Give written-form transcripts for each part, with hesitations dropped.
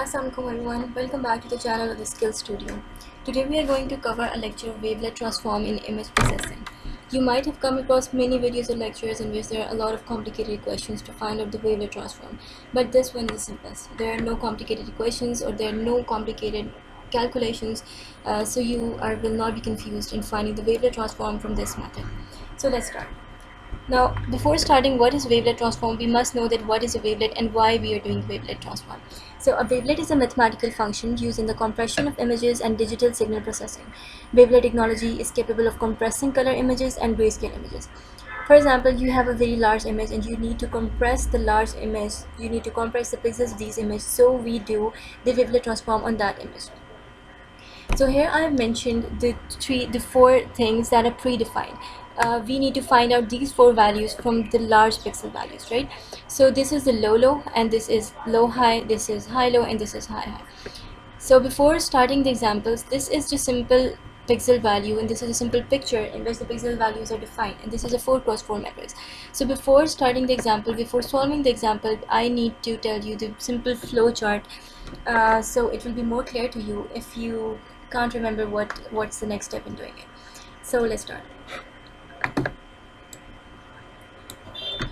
Assalamualaikum everyone, welcome back to the channel of the Skill Studio. Today we are going to cover a lecture of Wavelet Transform in image processing. You might have come across many videos or lectures in which there are a lot of complicated equations to find out the Wavelet Transform, but this one is the simplest. There are no complicated equations or there are no complicated calculations, so you will not be confused in finding the Wavelet Transform from this method. So let's start. Now, before starting what is wavelet transform, we must know that what is a wavelet and why we are doing wavelet transform. So a wavelet is a mathematical function used in the compression of images and digital signal processing. Wavelet technology is capable of compressing color images and grayscale images. For example, you have a very large image and you need to compress the large image, you need to compress the pixels of these images, so we do the wavelet transform on that image. So here I have mentioned the four things that are predefined. We need to find out these four values from the large pixel values, right? So this is the low and this is low high, this is high low, and this is high high. So before starting the examples, this is just simple pixel value and this is a simple picture in which the pixel values are defined, and this is a 4x4 matrix. So before starting the example, before solving the example, I need to tell you the simple flow chart, so it will be more clear to you if you can't remember what's the next step in doing it. So let's start.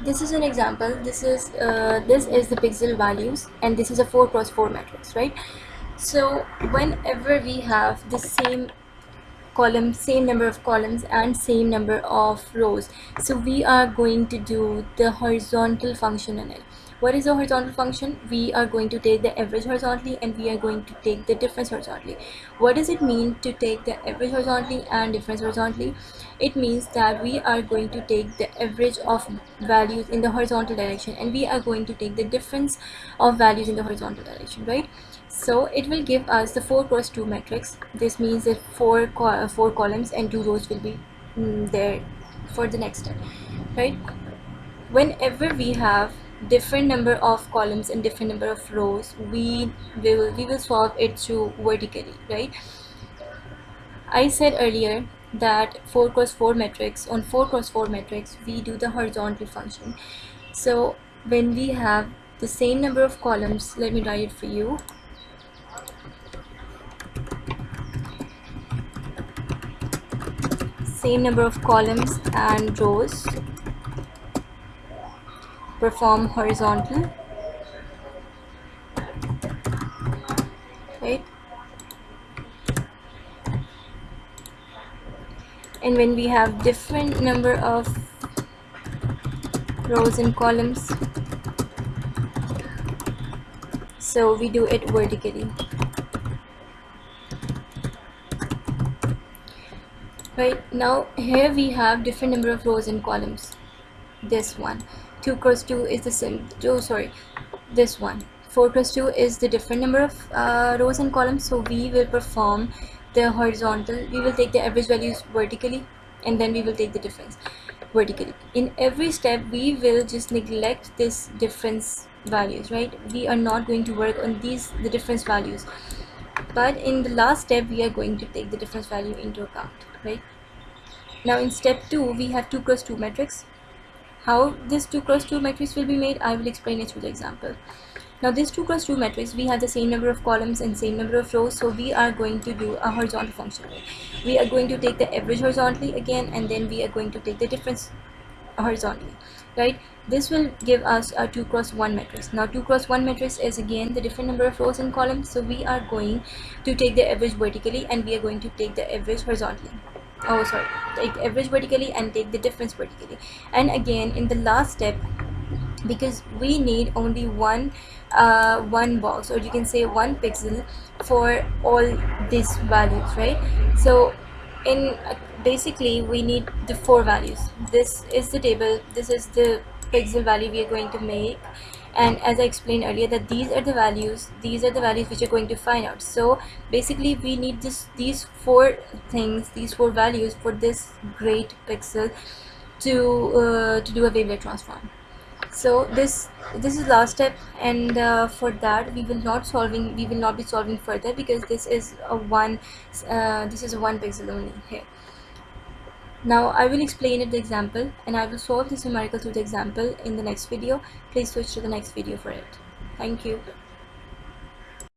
This is an example. This is the pixel values and this is a 4x4 matrix, right? So whenever we have the same column, same number of columns and same number of rows, so we are going to do the horizontal function in it. What is the horizontal function? We are going to take the average horizontally and we are going to take the difference horizontally. What does it mean to take the average horizontally and difference horizontally? It means that we are going to take the average of values in the horizontal direction and we are going to take the difference of values in the horizontal direction, right? So it will give us the 4x2 matrix. This means that four columns and 2 rows will be there for the next step, right? Whenever we have different number of columns and different number of rows, we will solve it through vertically, right? I said earlier that 4x4 matrix, on 4x4 matrix we do the horizontal function. So when we have the same number of columns, let me write it for you. Same number of columns and rows, perform horizontal, right? And when we have different number of rows and columns, so we do it vertically, right? Now here we have different number of rows and columns. This one 2x2 is the same. This one 4x2 is the different number of rows and columns, so we will perform the horizontal. We will take the average values vertically and then we will take the difference vertically. In every step we will just neglect this difference values, right? We are not going to work on the difference values, but in the last step we are going to take the difference value into account, right? Now in step 2 we have 2x2 matrix. How this 2x2 matrix will be made, I will explain it through the example. Now this 2x2 matrix, we have the same number of columns and same number of rows, so we are going to do a horizontal function. We are going to take the average horizontally again and then we are going to take the difference horizontally, right? This will give us a 2x1 matrix. Now 2x1 matrix is again the different number of rows and columns, so we are going to take the average vertically and we are going to take the average horizontally. Take average vertically and take the difference vertically. And again in the last step, because we need only one box, or you can say one pixel for all these values, right? So in basically we need the four values. This is the table, this is the pixel value we are going to make, and as I explained earlier that these are the values which are going to find out. So basically we need these four things, these four values for this great pixel to do a wavelet transform. So this is last step, and for that we will not be solving further because this is a one pixel only here. Now I will explain it the example and I will solve this numerical through the example in the next video. Please switch to the next video for it. Thank you.